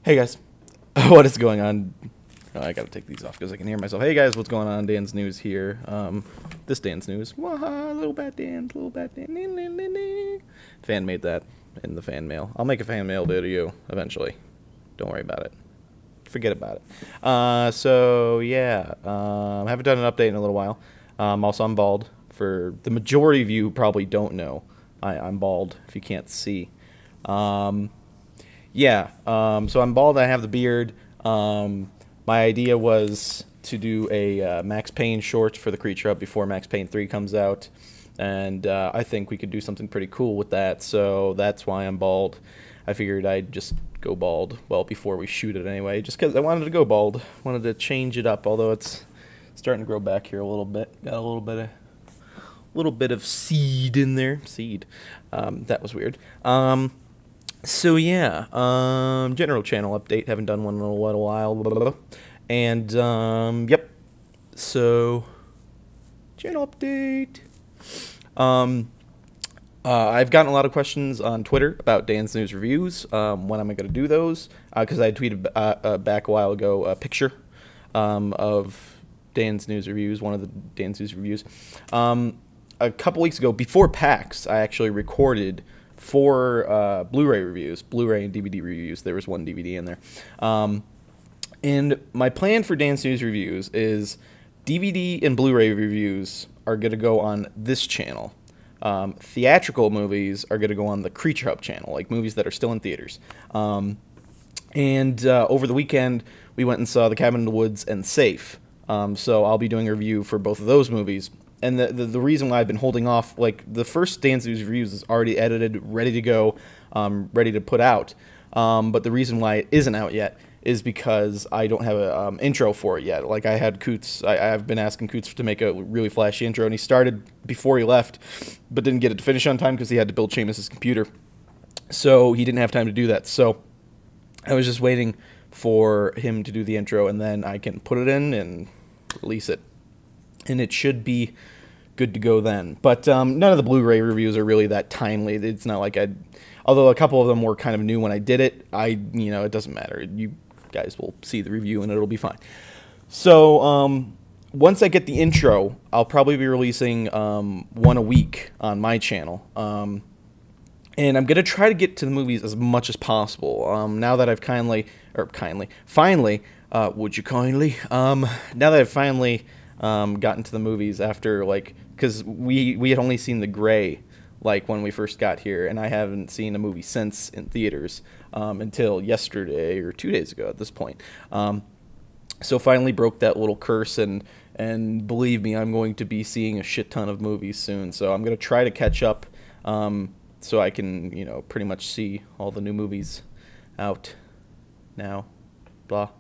Hey guys, what is going on? Oh, I gotta take these off because I can hear myself. Hey guys, what's going on? Dan's News here. This Dan's News. Waha, little bat Dan, little bat Dan. Nee, nee, nee, nee. Fan made that in the fan mail. I'll make a fan mail video eventually. Don't worry about it. Forget about it. So yeah, haven't done an update in a little while. Also, I'm bald. For the majority of you who probably don't know, I'm bald. If you can't see. Yeah, so I'm bald, I have the beard. My idea was to do a Max Payne short for the Creature Up before Max Payne 3 comes out, and I think we could do something pretty cool with that, so that's why I'm bald. I figured I'd just go bald, well, before we shoot it anyway, just because I wanted to go bald. Wanted to change it up, although it's starting to grow back here a little bit. Got a little bit of seed in there. Seed. That was weird. So yeah, general channel update. Haven't done one in a little while. Blah, blah, blah. And yep. So channel update. I've gotten a lot of questions on Twitter about Dan's News reviews. When am I going to do those? Because I tweeted back a while ago a picture of Dan's News reviews. One of the Dan's News reviews. A couple weeks ago, before PAX, I actually recorded 4 Blu-ray reviews, Blu-ray and DVD reviews. There was one DVD in there. And my plan for Dan's News reviews is DVD and Blu-ray reviews are going to go on this channel. Theatrical movies are going to go on the Creature Hub channel, like movies that are still in theaters. Over the weekend, we went and saw The Cabin in the Woods and Safe. So I'll be doing a review for both of those movies. And the reason why I've been holding off, like, the first Dan's News reviews is already edited, ready to go, ready to put out. But the reason why it isn't out yet is because I don't have an intro for it yet. Like, I had Coots, I've been asking Coots to make a really flashy intro, and he started before he left, but didn't get it to finish on time because he had to build Seamus's computer. So he didn't have time to do that. So I was just waiting for him to do the intro, and then I can put it in and release it. And it should be good to go then. But none of the Blu-ray reviews are really that timely. It's not like although a couple of them were kind of new when I did it, it doesn't matter. You guys will see the review and it'll be fine. So once I get the intro, I'll probably be releasing one a week on my channel. And I'm going to try to get to the movies as much as possible. Now that I've finally, would you kindly? Now that I've finally gotten to the movies after, like, because we had only seen The Gray, like, when we first got here, and I haven't seen a movie since in theaters until yesterday or 2 days ago at this point. So finally broke that little curse, and believe me, I'm going to be seeing a shit ton of movies soon, so I'm going to try to catch up so I can, pretty much see all the new movies out now, blah.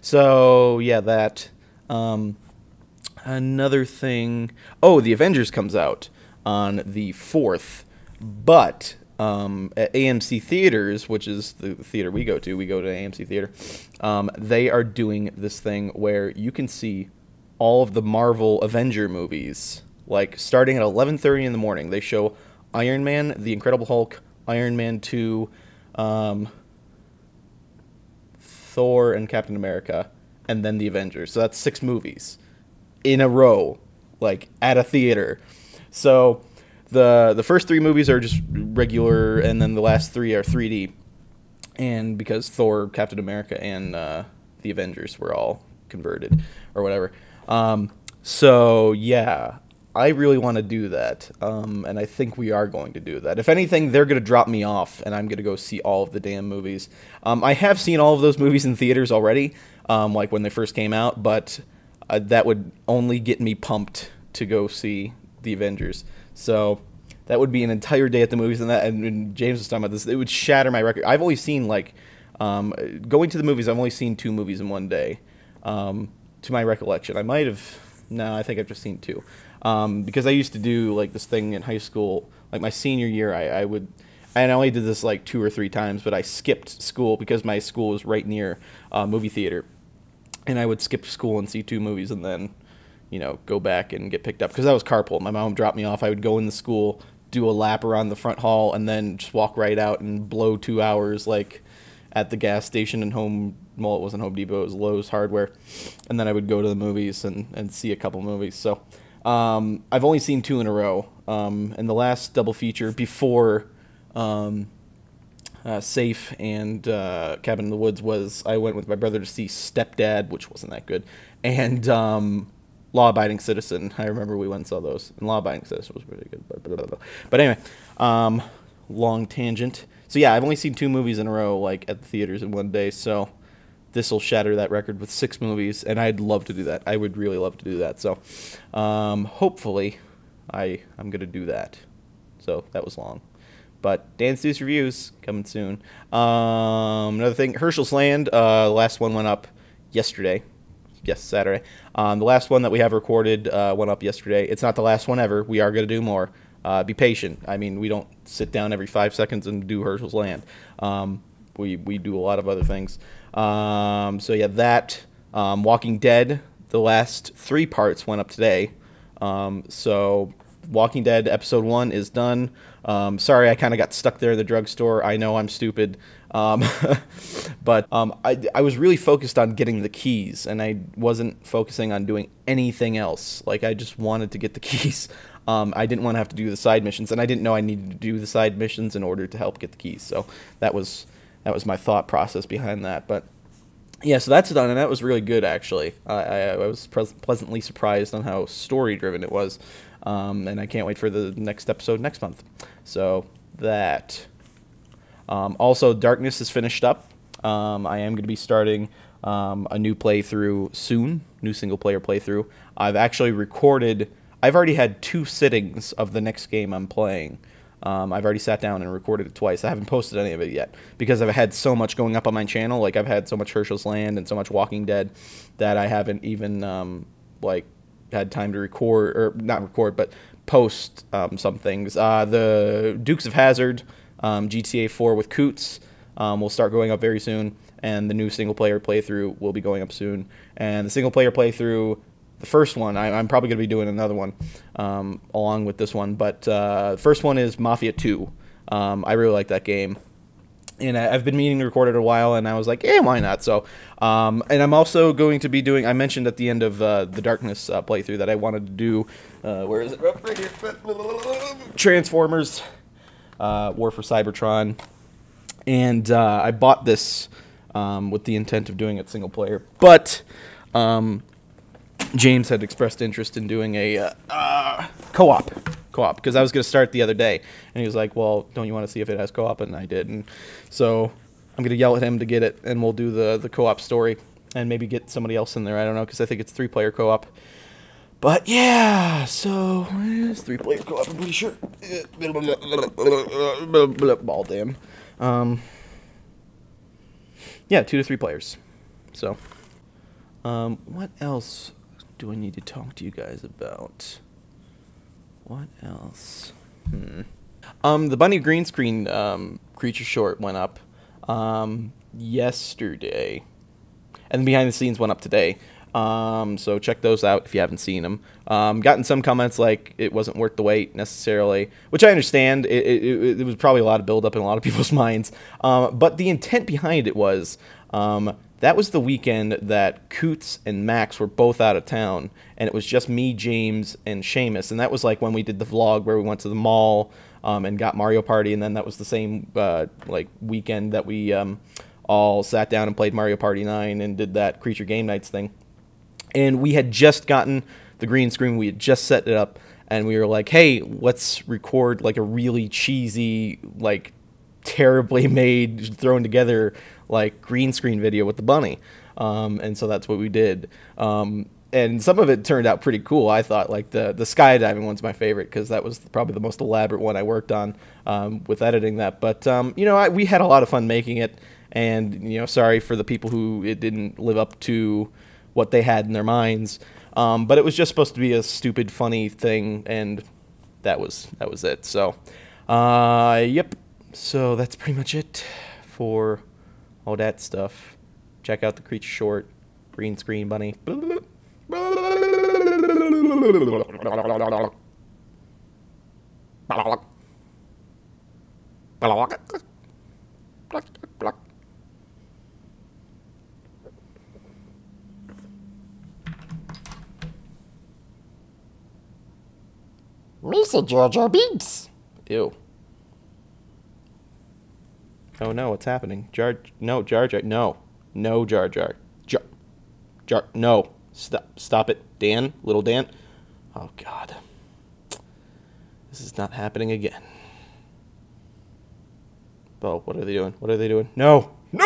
So, yeah, that. Another thing, The Avengers comes out on the 4th, but at AMC Theaters, which is the theater we go to AMC Theater, they are doing this thing where you can see all of the Marvel Avenger movies, like, starting at 11:30 in the morning. They show Iron Man, The Incredible Hulk, Iron Man 2, Thor and Captain America, and then the Avengers. So that's 6 movies in a row, like, at a theater. So the first 3 movies are just regular, and then the last 3 are 3D. And because Thor, Captain America, and the Avengers were all converted or whatever. So yeah, I really want to do that, and I think we are going to do that. If anything, they're going to drop me off, and I'm going to go see all of the damn movies. I have seen all of those movies in theaters already, like when they first came out, but that would only get me pumped to go see the Avengers. So that would be an entire day at the movies, and James was talking about this. It would shatter my record. I've only seen, like, going to the movies, I've only seen 2 movies in one day, to my recollection. I think I've just seen 2. Because I used to do, like, this thing in high school, like my senior year, I only did this like 2 or 3 times, but I skipped school because my school was right near a movie theater. And I would skip school and see 2 movies and then, go back and get picked up. Because I was carpool. My mom dropped me off. I would go in the school, do a lap around the front hall, and then just walk right out and blow 2 hours, like, at the gas station and well, it wasn't Home Depot, it was Lowe's Hardware. And then I would go to the movies and see a couple movies. So I've only seen 2 in a row. And the last double feature before Safe and Cabin in the Woods was I went with my brother to see Stepdad, which wasn't that good, and Law Abiding Citizen. I remember we went and saw those, and Law Abiding Citizen was pretty good. But anyway, long tangent. So yeah, I've only seen 2 movies in a row, like at the theaters in one day. So this will shatter that record with 6 movies, and I'd love to do that. I would really love to do that. So hopefully, I'm gonna do that. So that was long. But Dan's News Reviews coming soon. Another thing, Herschel's Land, last one went up yesterday. Yes, Saturday. The last one that we have recorded went up yesterday. It's not the last one ever. We are going to do more. Be patient. I mean, we don't sit down every 5 seconds and do Herschel's Land. We do a lot of other things. So yeah, that. Walking Dead, the last 3 parts went up today. So Walking Dead episode 1 is done. Sorry, I kind of got stuck there in the drugstore. I know I'm stupid. But I was really focused on getting the keys, and I wasn't focusing on doing anything else. Like, I just wanted to get the keys. I didn't want to have to do the side missions, and I didn't know I needed to do the side missions in order to help get the keys. So that was my thought process behind that. But yeah, so that's done, and that was really good, actually. I was pleasantly surprised on how story-driven it was. And I can't wait for the next episode next month. So that. Also, Darkness is finished up. I am going to be starting a new playthrough soon, new single-player playthrough. I've actually recorded. I've already had 2 sittings of the next game I'm playing. I've already sat down and recorded it twice. I haven't posted any of it yet because I've had so much going up on my channel. Like, I've had so much Herschel's Land and so much Walking Dead that I haven't even had time to record, or not record, but post some things. The Dukes of Hazzard, GTA 4 with Coots, will start going up very soon, and the new single-player playthrough will be going up soon. And the single-player playthrough, the first one, I'm probably going to be doing another one along with this one, but the first one is Mafia 2. I really like that game. And I've been meaning to record it a while, and I was like, yeah, why not? So, and I'm also going to be doing, I mentioned at the end of the Darkness playthrough that I wanted to do, where is it? Right here. Transformers, War for Cybertron. And I bought this with the intent of doing it single player. But James had expressed interest in doing a co-op, because I was going to start the other day, and he was like, well, don't you want to see if it has co-op? And I did, and so I'm going to yell at him to get it, and we'll do the co-op story, and maybe get somebody else in there. I don't know, because I think it's 3-player co-op. But yeah, so it's 3-player co-op, I'm pretty sure. Ball damn. Yeah, 2 to 3 players. So what else do I need to talk to you guys about? What else? The Bunny green screen creature short went up yesterday, and the behind the scenes went up today. So check those out if you haven't seen them. Gotten some comments like it wasn't worth the wait necessarily, which I understand. It was probably a lot of build up in a lot of people's minds. But the intent behind it was that was the weekend that Coots and Max were both out of town, and it was just me, James, and Seamus. And that was like when we did the vlog where we went to the mall and got Mario Party, and then that was the same like weekend that we all sat down and played Mario Party 9 and did that Creature Game Nights thing. And we had just gotten the green screen, we had just set it up, and we were like, hey, let's record like a really cheesy, like terribly made, thrown together like green screen video with the bunny. And so that's what we did. And some of it turned out pretty cool. I thought like the skydiving one's my favorite because that was probably the most elaborate one I worked on with editing that. But you know, we had a lot of fun making it, and you know, sorry for the people who it didn't live up to what they had in their minds. But it was just supposed to be a stupid, funny thing, and that was it. So, yep. So that's pretty much it for all that stuff. Check out the creature short, green screen bunny. Misa Jar Jar Binks. Ew. Oh no, what's happening? Jar Jar. No, Jar Jar. No. Stop it. Dan, little Dan. Oh God. This is not happening again. Oh, what are they doing? No. No!